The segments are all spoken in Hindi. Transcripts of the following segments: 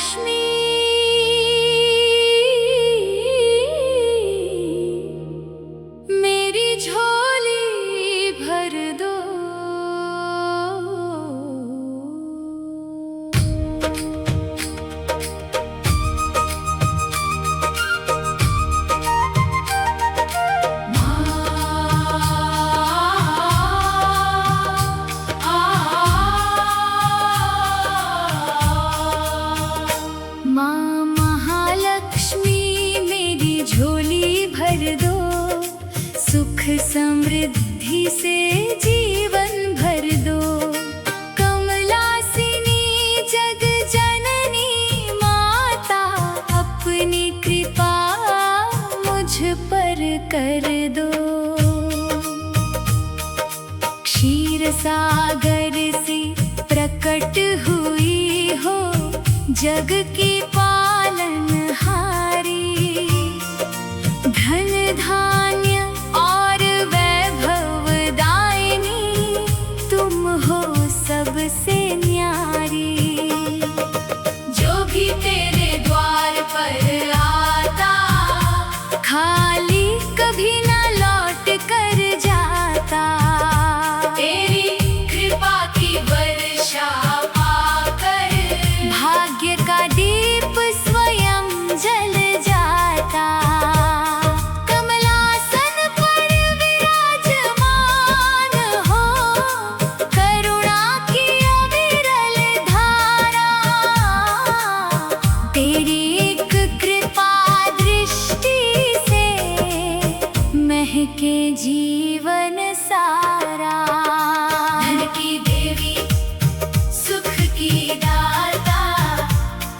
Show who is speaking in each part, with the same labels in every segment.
Speaker 1: महालक्ष्मी मेरी झोली भर दो। माँ महालक्ष्मी मेरी झोली भर दो, सुख समृद्धि से जीवन भर दो। कमलासिनी जग जननी माता, अपनी कृपा मुझ पर कर दो। क्षीर सागर से प्रकट हुई हो, जग की पालनहारी। धन धान्य और वैभव दायिनी, तुम हो सबसे न्यारी। जो भी तेरे द्वार पर आता, खाली कभी न लौट कर जाता। तेरी कृपा की वर्षा भाग्य का दीप स्वयं जल जाता। कमलासन पर विराजमान हो, करुणा की अविरल धारा। तेरी एक कृपा दृष्टि से महके जीवन सारा। धन की देवी, सुख की दाता,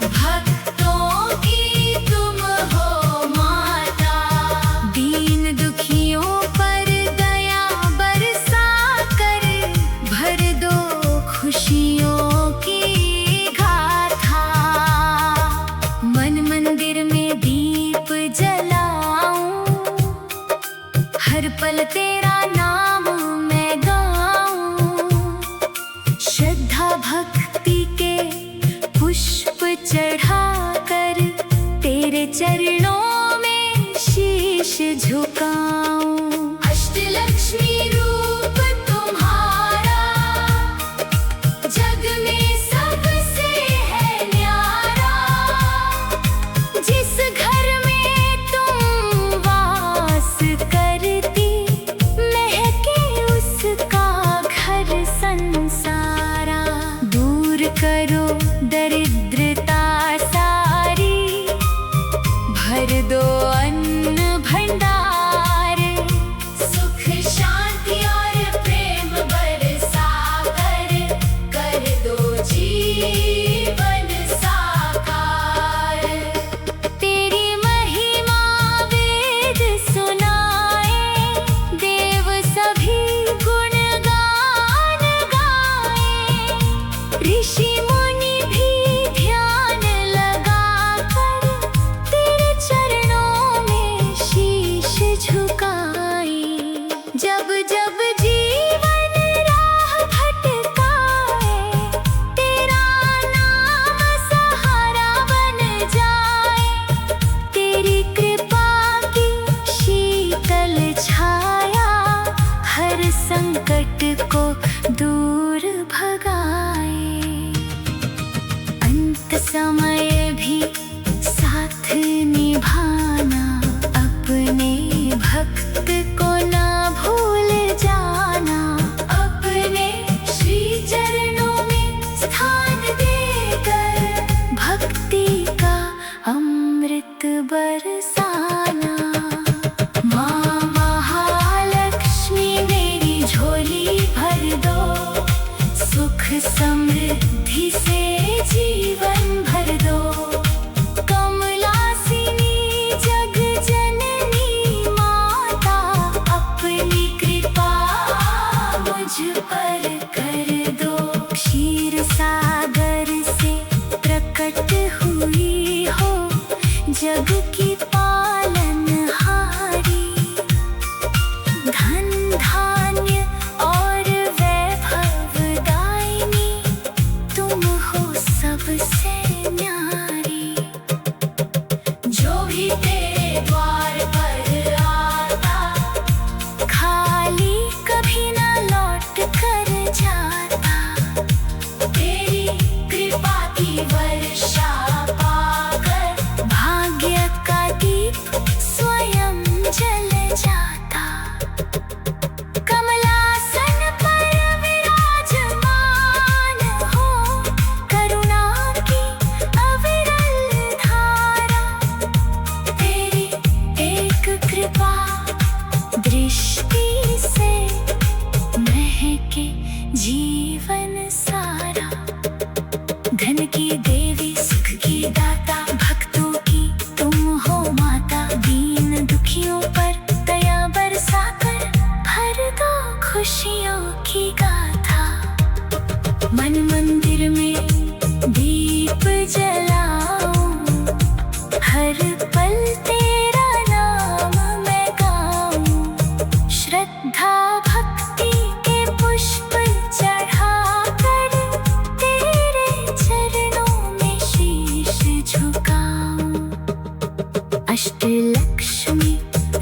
Speaker 1: भक्तों की तुम हो माता। दीन दुखियों पर दया बरसा कर, भर दो खुशियों की गाथा। मन मंदिर में दीप जलाऊं, हर पल तेरा नाम मैं गाऊं। श्रद्धा भक्ति के पुष्प चढ़ाकर, तेरे चरणों में शीश झुकाऊं। अष्टलक्ष्मी रूप तुम्हारा, जग में सबसे है न्यारा। जिस घर में तुम वास करती, महके उसका घर संसारा। दूर करो दरिद्रता सारी, भर दो अन्न भंडार। सुख शांति और प्रेम बरसा कर दो जीवन साकार। तेरी महिमा वेद सुनाए, देव सभी गुणगान गाए। ऋषि मुनि भी ध्यान लगाकर, तेरे चरणों में शीश झुकाए। जब जब जीवन राह भटकाए, तेरा नाम सहारा बन जाए। तेरी कृपा की शीतल छाया, हर संकट को दूर भगाए। अंत समय भी साथ निभाना, अपने भक्त को ना भूल जाना। अपने श्री चरणों में स्थान देकर, भक्ति का अमृत बरसाना। माँ महालक्ष्मी मेरी झोली भर दो, सुख समृद्धि से जीवन भर दो। कमलासिनी जग जननी माता, अपनी कृपा मुझ पर कर दो। क्षीर सागर से प्रकट हुई हो, जग की पालनहारी। धन धान्य और वैभव दायिनी, तुम हो सबसे न्यारी। मंदिर में दीप जलाऊं, हर पल तेरा नाम मैं गाऊं। श्रद्धा भक्ति के पुष्प चढ़ाकर तेरे चरणों में शीश झुकाऊं। अष्टलक्ष्मी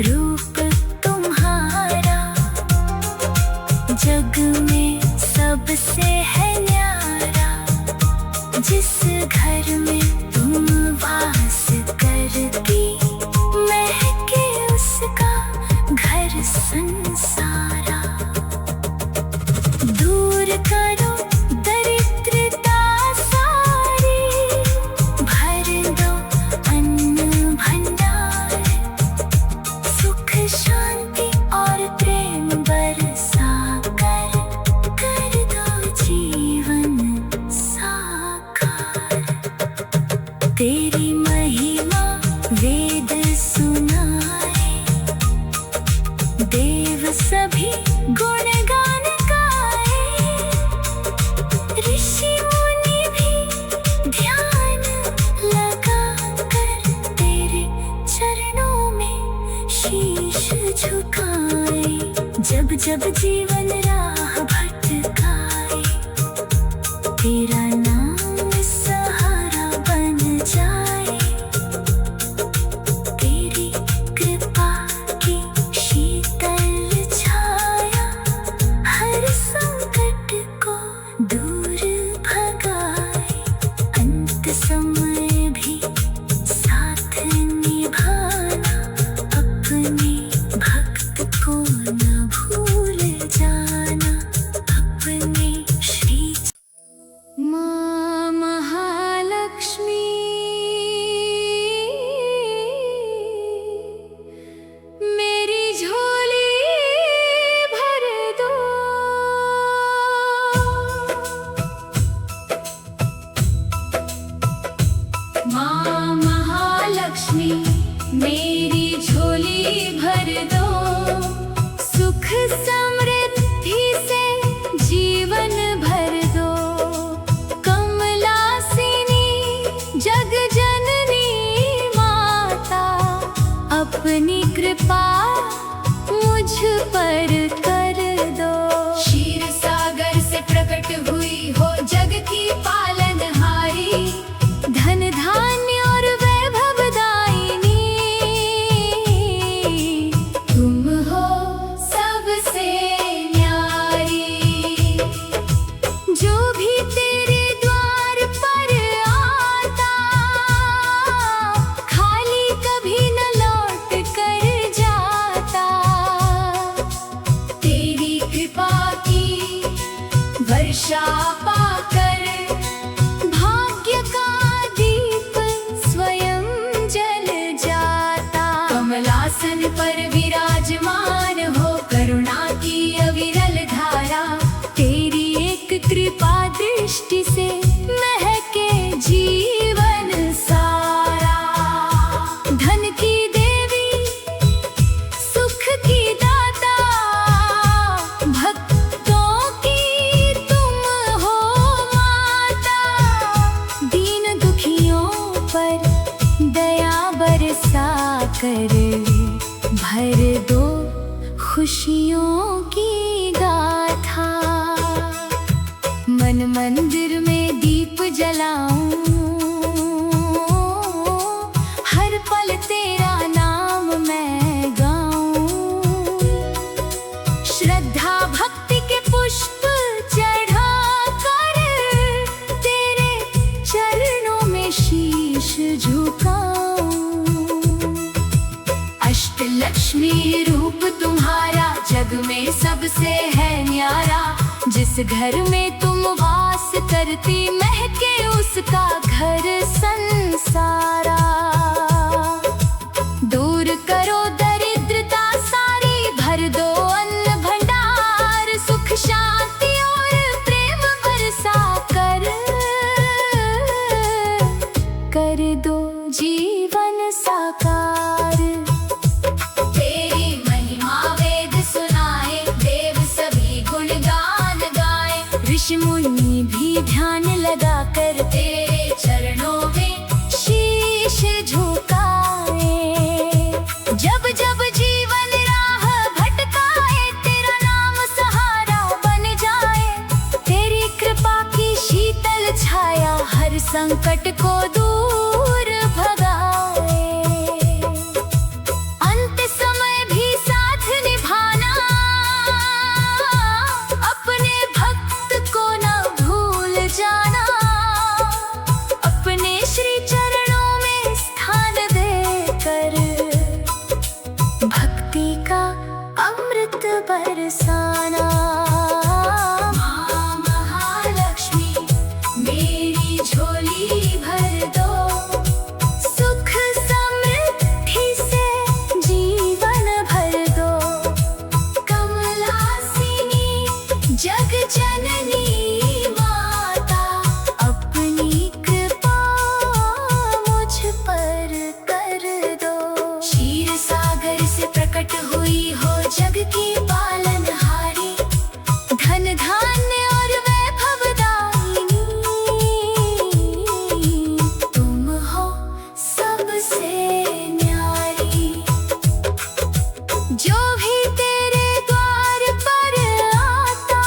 Speaker 1: रूप तुम्हारा जग में सबसे है न्यारा। जिस घर में तुम वास करती महके उसका घर संसारा। दूर करो दरिद्रता सारी, भर दो अन्न भंडार। सुख शांति और प्रेम बरसा कर दो जीवन साकार। तेरी महिमा वेद सुनाए, देव सभी गुणगान गाए। ऋषि मुनि भी ध्यान लगा कर तेरे चरणों में शीश झुकाए। जब जब जीवन राह भटकाए, तेरा नाम सहारा बन जाए। तेरी कृपा की शीतल छाया हर संकट को दूर भगाए। अंत समय भी साथ निभाना, अपने भक्त को न भूल जाना। अपने श्री माँ महालक्ष्मी मेरी झोली भर दो। माँ महालक्ष्मी मेरी झोली भर दो। सुख समृद्धि से जीवन भर दो। कमलासिनी जग जननी माता, अपनी कृपा मुझ पर कर दो। क्षीर सागर से प्रकट हुई हो जग की पालनहारी, धन धान्य और वैभव दायिनी। तुम हो सबसे न्यारी। जो भी तेरे द्वार पर आता, खाली कभी न लौट कर जाता। तेरी कृपा की वर्षा पाकर भाग्य का दीप स्वयं जल जाता। कमलासन पर विराजमान हो करुणा की अविरल धारा। तेरी एक कृपा दृष्टि से महके जीवन सारा। धन की देवी सुख की दाता, भक्तों की तुम हो माता। दीन दुखियों पर दया बरसा कर भर दो खुशियों की गाथा। मन मंदिर में दीप जलाऊं, हर पल तेरा नाम मैं गाऊं। श्रद्धा भक्ति के पुष्प चढ़ा कर तेरे चरणों में शीश झुकाऊं। अष्टलक्ष्मी रूप तुम्हारा जग में सबसे है न्यारा। जिस घर में तुम वास करती महके उसका घर संसारा। दूर करो दरिद्रता सारी, भर दो अन्न भंडार। सुख शांति और प्रेम बरसा कर दो जीवन साकार। तेरी महिमा वेद सुनाए, देव सभी गुणगान गाए। ऋषि मुनि भी ध्यान लगा कर तेरे चरणों में शीश झुकाए। जब जब जीवन राह भटकाए तेरा नाम सहारा बन जाए। तेरी कृपा की शीतल छाया हर संकट को दूर भगाए। अंत समय भी साथ निभाना, अपने भक्त को न भूल जाना। अपने श्री चरणों में स्थान देकर भक्ति का अमृत बरसाना। माँ महालक्ष्मी मेरी झोली भर दो, सुख समृद्धि से जीवन भर दो। कमलासिनी जग जननी माता, अपनी कृपा मुझ पर कर दो। क्षीर सागर से प्रकट हुई हो जग की पालनहारी, धन धान्य और वैभव दायिनी। तुम हो सबसे न्यारी। जो भी तेरे द्वार पर आता,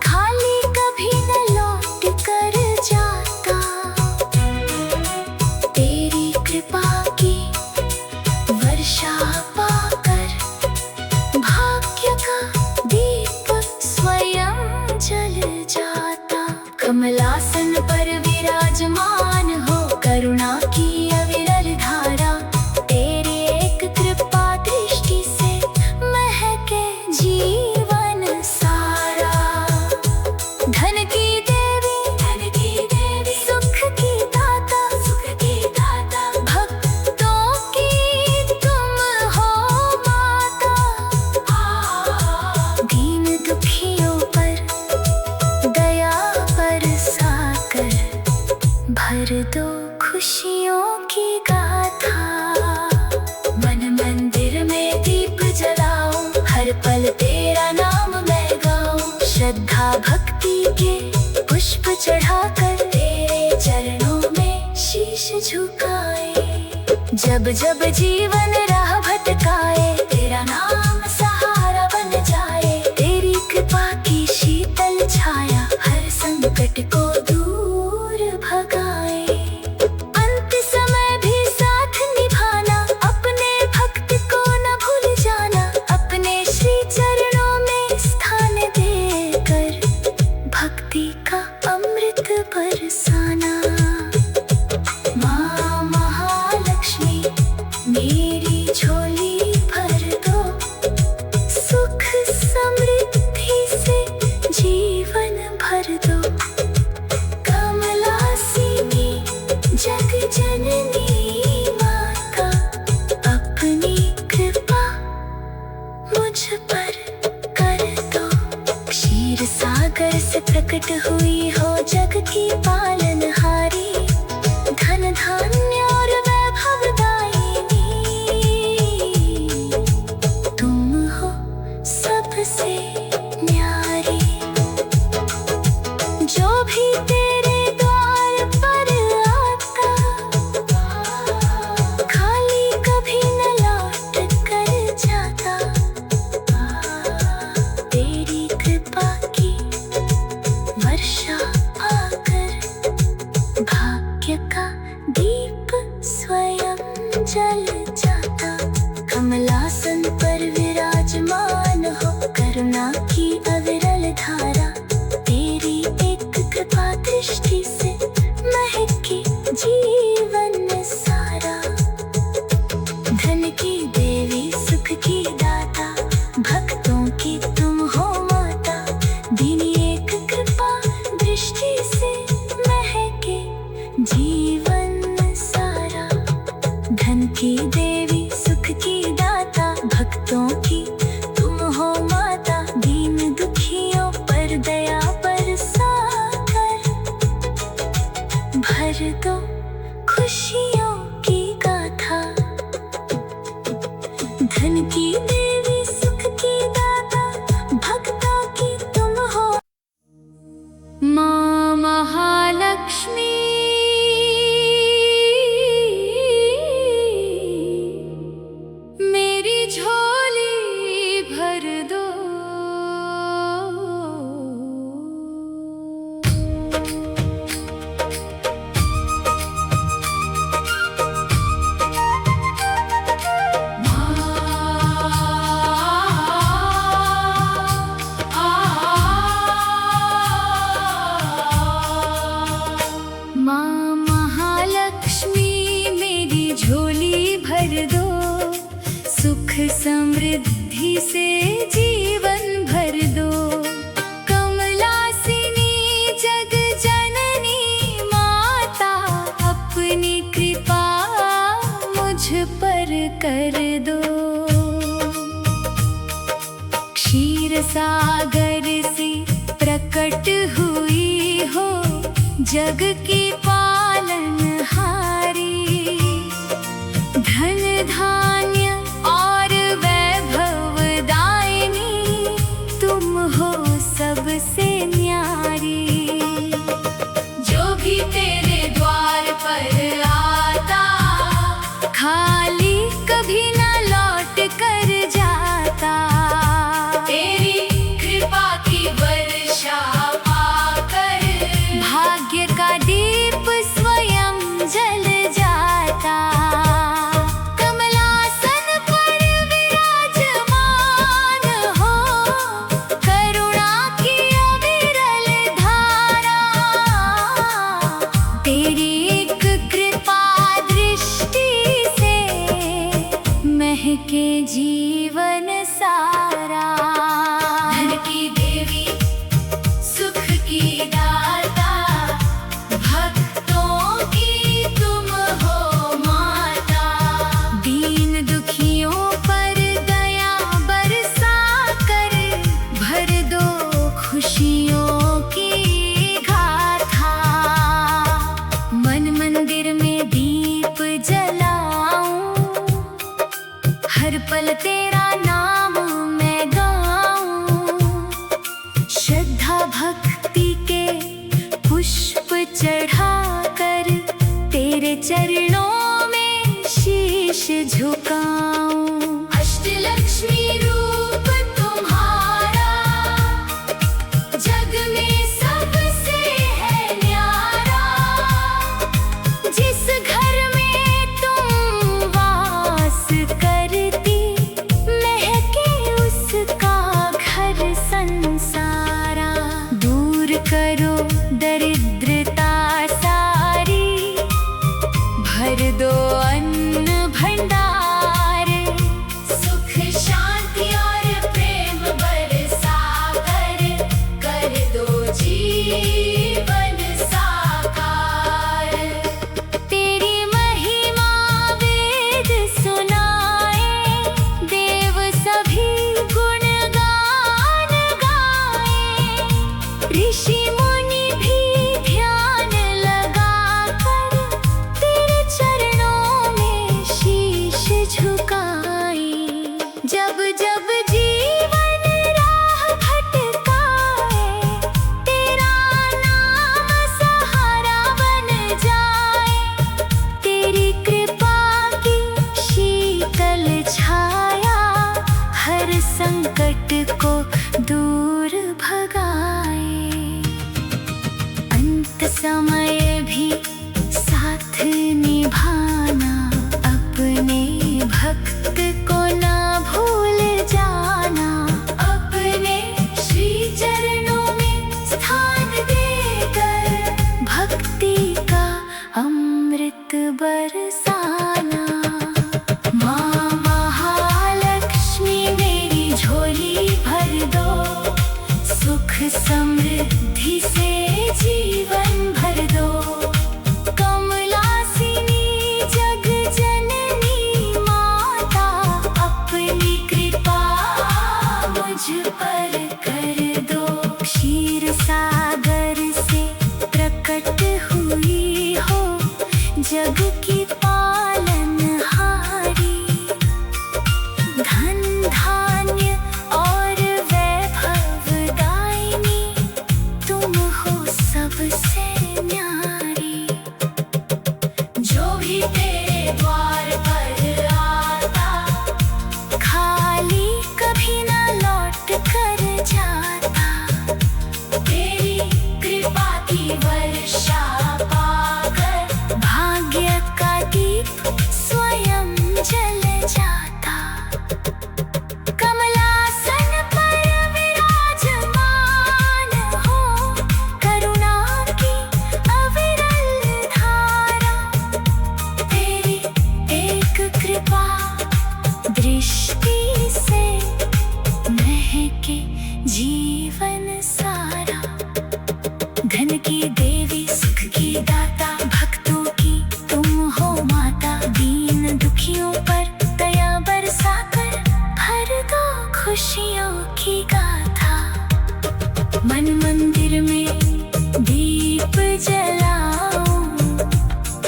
Speaker 1: खाली कभी न लौट कर जाता। तेरी कृपा की वर्षा पाकर भाग्य का दीप स्वयं जल जाता। कमलासन पर विराजमान हो करुणा की अविरल धारा। तेरी एक कृपा दृष्टि से महके जीवन सारा। धन की देवी सुख की दाता, भक्तों की तुम हो माता। दीन दुखियों पर दया बरसाकर भर दो खुशियों की गाथा। मन मंदिर में दीप जलाऊं, हर पल तेरा नाम मैं गाऊं। श्रद्धा भक्ति के पुष्प चढ़ाकर तेरे चरणों में शीश झुकाए। जब जब जीवन राह भटकाए तेरा नाम सहारा बन जाए। तेरी कृपा की शीतल छाया हर संकट को दूर भगाए। अंत समय भी साथ निभाना, अपने भक्त को न भूल जाना। अपने श्री चरणों में स्थान देकर भक्ति का अमृत बरसाना। माँ महालक्ष्मी मेरी झोली भर दो, सुख समृद्धि से जीवन भर दो। कमलासिनी जग जननी माता, अपनी कृपा मुझ पर कर दो। क्षीर सागर से प्रकट हुई हो जग की पालनहारी, धन धान्य और वैभव दायिनी। तुम हो सबसे न्यारी। जो भी तेरे द्वार पर आता, खाली कभी न लौट कर जाता। तेरी कृपा की वर्षा आकर भाग्य का दीप स्वयं जल जाता। कमलासन पर विराजमान हो करुणा की अविरल धारा। तेरी एक कृपा दृष्टि से महके जीवन सारा। धन की देवी सुख की दाता, भक्तों की तुम हो माता। दिन एक कृपा दृष्टि से महके जीवन सारा। धन की देवी सुख की दाता, भक्तों की तुम हो माता। दीन दुखियों पर दया बरसाकर भर दो खुशियों की गाथा। धन की देवी सुख की दाता, भक्तों की तुम हो महालक्ष्मी मेरी झोली भर दो। माँ महालक्ष्मी मेरी झोली भर दो, सुख समृद्धि से जीवन भर दो। कमलासिनी जग जननी माता, अपनी कृपा मुझ पर कर दो। क्षीर सागर से प्रकट हुई हो, जग की पालनहारी। धन धान्य और वैभव दायिनी, तुम हो सबसे न्यारी। जो भी तेरे द्वार पर आता, खाली कभी न लौट कर जाता। तेरी कृपा की वर्षा भाग्य का दीप स्वयं जल जाता। कमलासन पर विराजमान हो, करुणा की अविरल धारा। तेरी एक कृपा दृष्टि से महके जीवन सारा। धन की देवी सुख की दाता, भक्तों की तुम हो माता। दीन दुखियों पर दया बरसा कर, भर दो खुशियों की गाथा। मन मंदिर में दीप जलाऊं, हर पल तेरा नाम मैं गाऊं। श्रद्धा भक्ति के पुष्प चढ़ाकर, तेरे चरणों में शीश झुकाऊं। अष्टलक्ष्मी रूप तुम्हारा, जग में सबसे है न्यारा। जिस घर में तुम वास करती, महके उसका घर संसारा। दूर करो दरिद्रता सारी, भर दो अन्न भंडार। सुख शांति और प्रेम बरसा कर दो जीवन साकार। तेरी महिमा वेद सुनाए, देव सभी गुणगान गाए। ऋषि मुनि भी ध्यान लगाकर, तेरे चरणों में शीश झुकाए। जब जब जीवन राह भटकाए, तेरा नाम सहारा बन जाए। तेरी कृपा की शीतल छाया, हर संकट को दूर भगाए। अंत समय भी साथ निभाना, अपने भक्त को ना भूल जाना। अपने श्री चरणों में स्थान देकर, भक्ति का अमृत बरसाना। माँ महालक्ष्मी मेरी झोली भर दो, सुख समृद्धि से जीवन भर दो। कमलासिनी जग जननी माता, अपनी कृपा मुझ पर कर दो। क्षीर सागर से प्रकट हुई हो, जग की धन की देवी सुख की दाता भक्तों की तुम हो माता। दीन दुखियों पर दया बरसाकर भर दो खुशियों की गाथा। मन मंदिर में दीप जलाऊं,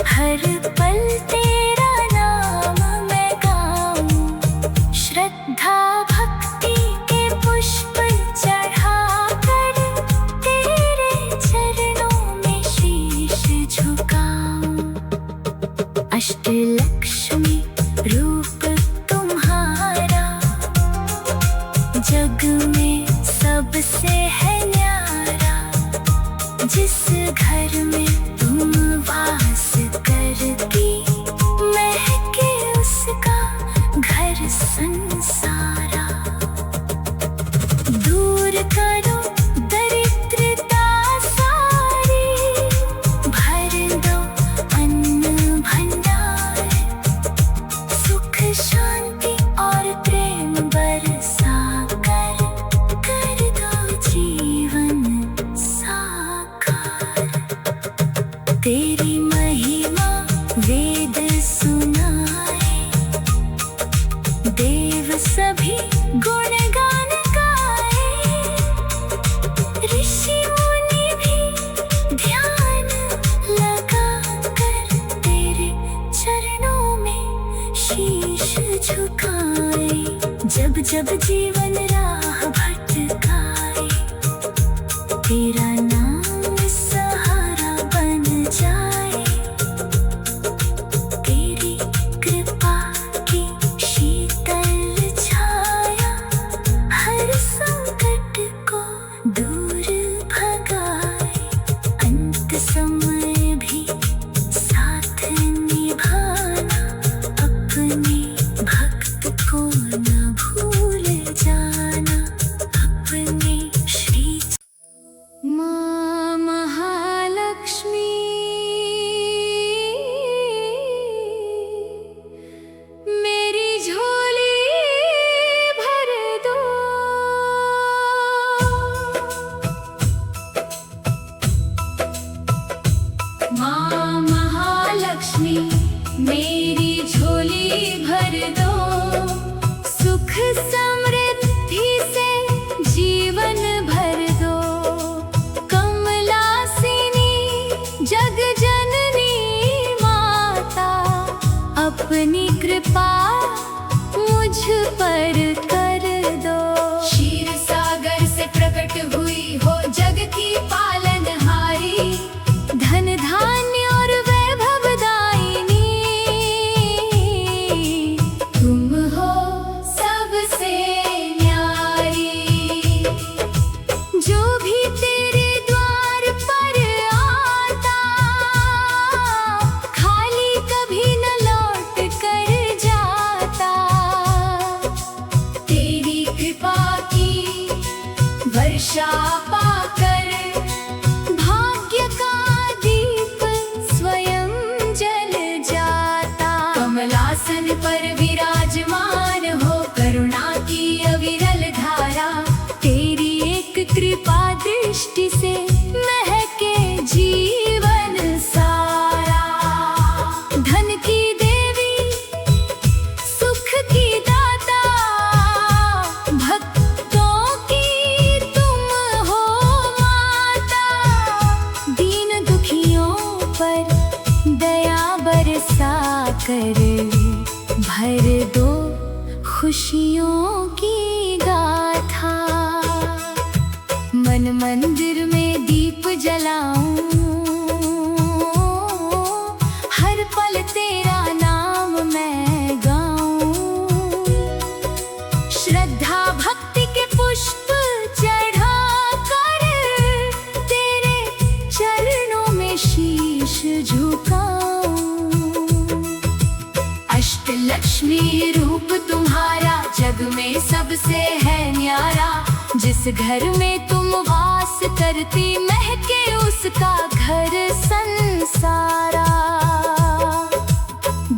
Speaker 1: हर पल तेरा नाम मैं गाऊं। श्रद्धा भक्ति के पुष्प चढ़ाकर तेरे चरणों में शीश झुकाऊं। अष्टलक्ष्मी रूप तुम्हारा जग में सबसे है न्यारा। जिस घर में तुम वास करती महके उसका घर संसारा। दूर करो दरिद्रता सारी, भर दो अन्न भंडार। सुख शांति और प्रेम बरसा कर दो जीवन साकार। तेरी महिमा वेद सुनाए, देव सभी गुणगान गाए। ऋषि मुनि भी ध्यान लगा कर तेरे चरणों में शीश झुकाए। जब जब जीवन राह भटकाए, तेरा नाम सहारा बन जाए। तेरी कृपा की शीतल छाया हर संकट को दूर भगाए। अंत समय भी साथ निभाना, अपने भक्त को न भूल जाना। अपने श्री माँ महालक्ष्मी मेरी झोली भर दो। माँ महालक्ष्मी मेरी झोली भर दो। सुख समृद्धि से जीवन भर दो। कमलासिनी जग जननी माता, अपनी कृपा मुझ पर कर दो। क्षीर सागर से प्रकट हुई हो जग की पालनहारी। धन धान्य और वैभव दायिनी, तुम हो सबसे न्यारी। जो भी तेरे द्वार पर आता, खाली कभी न लौट कर जाता। तेरी कृपा की वर्षा पाकर भाग्य का दीप स्वयं जल जाता। कमलासन पर विराजमान हो करुणा की अविरल धारा। तेरी एक कृपा दृष्टि से महके जीवन सारा। धन की देवी सुख की दाता, भक्तों की तुम हो माता। दीन दुखियों पर दया बरसा कर भर दो खुशियों की गाथा। मन मंदिर में दीप जलाऊं, हर पल तेरा नाम मैं गाऊं। श्रद्धा भक्ति के पुष्प चढ़ा कर तेरे चरणों में शीश झुकाऊं। अष्टलक्ष्मी रूप तुम्हारा जग में सबसे है न्यारा। जिस घर में तुम वास करती महके उसका घर संसारा।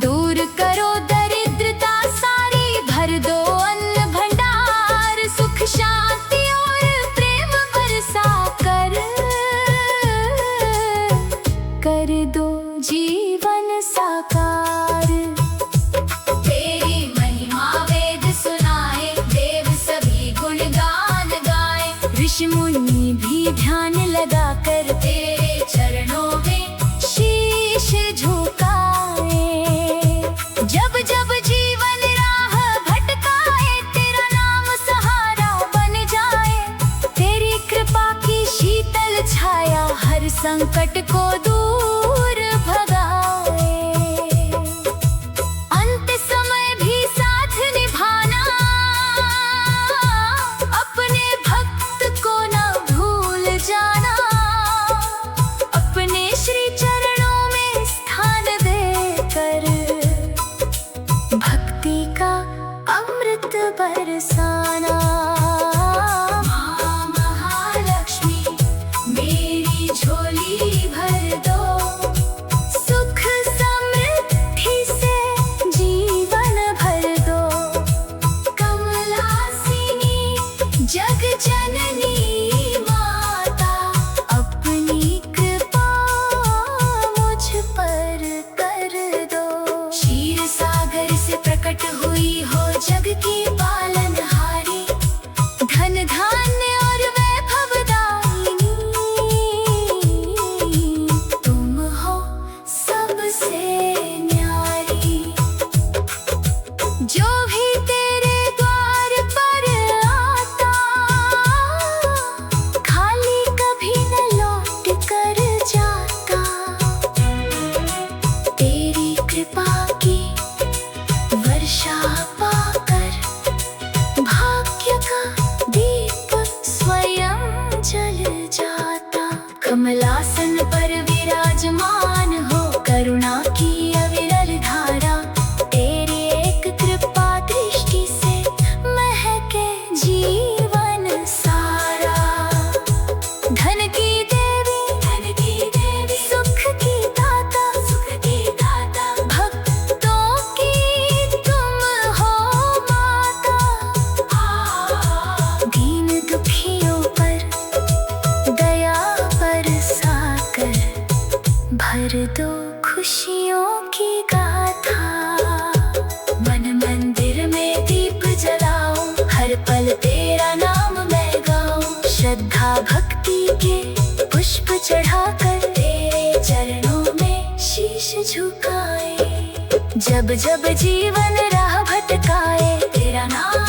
Speaker 1: दूर करो दरिद्रता सारी, भर दो अन्न भंडार। सुख शांति और प्रेम बरसा कर कर दो जीवन साकार। तेरी महिमा वेद सुनाए, देव सभी गुणगान गाए। ऋषि मुनि भी ध्यान लगा कर तेरे चरणों में शीश झुकाए। जब जब जीवन राह भटकाए, तेरा नाम सहारा बन जाए। तेरी कृपा की शीतल छाया हर संकट को दूर भगाए। अंत समय भी साथ निभाना, अपने भक्त को न भूल जाना। अपने श्री चरणों में स्थान देकर भक्ति का अमृत बरसाना। माँ महालक्ष्मी मेरी झोली भर दो, सुख समृद्धि से जीवन भर दो। कमलासिनी जग जननी माता, अपनी कृपा मुझ पर कर दो। क्षीर सागर से प्रकट हुई हो जग की पालनहारी, धन धान्य और वैभव दायिनी। तुम हो सबसे न्यारी। जो भी तेरे द्वार पर आता, खाली कभी न लौट कर जाता। तेरी कृपा की वर्षा पाकर भाग्य का दीप स्वयं जल जाता। कमलासन पर विराजमान हो करुणा की अविरल धारा। तेरी एक कृपा दृष्टि से महके जीवन सारा। धन की देवी सुख की दाता, भक्तों की तुम हो माता। दीन दुखियों पर दया बरसाकर भर दो खुशियों की गाथा। मन मंदिर में दीप जलाऊं, हर पल तेरा नाम मैं गाऊं। श्रद्धा भक्ति के पुष्प चढ़ाकर तेरे चरणों में शीश झुकाए। जब जब जीवन राह भटकाए, तेरा नाम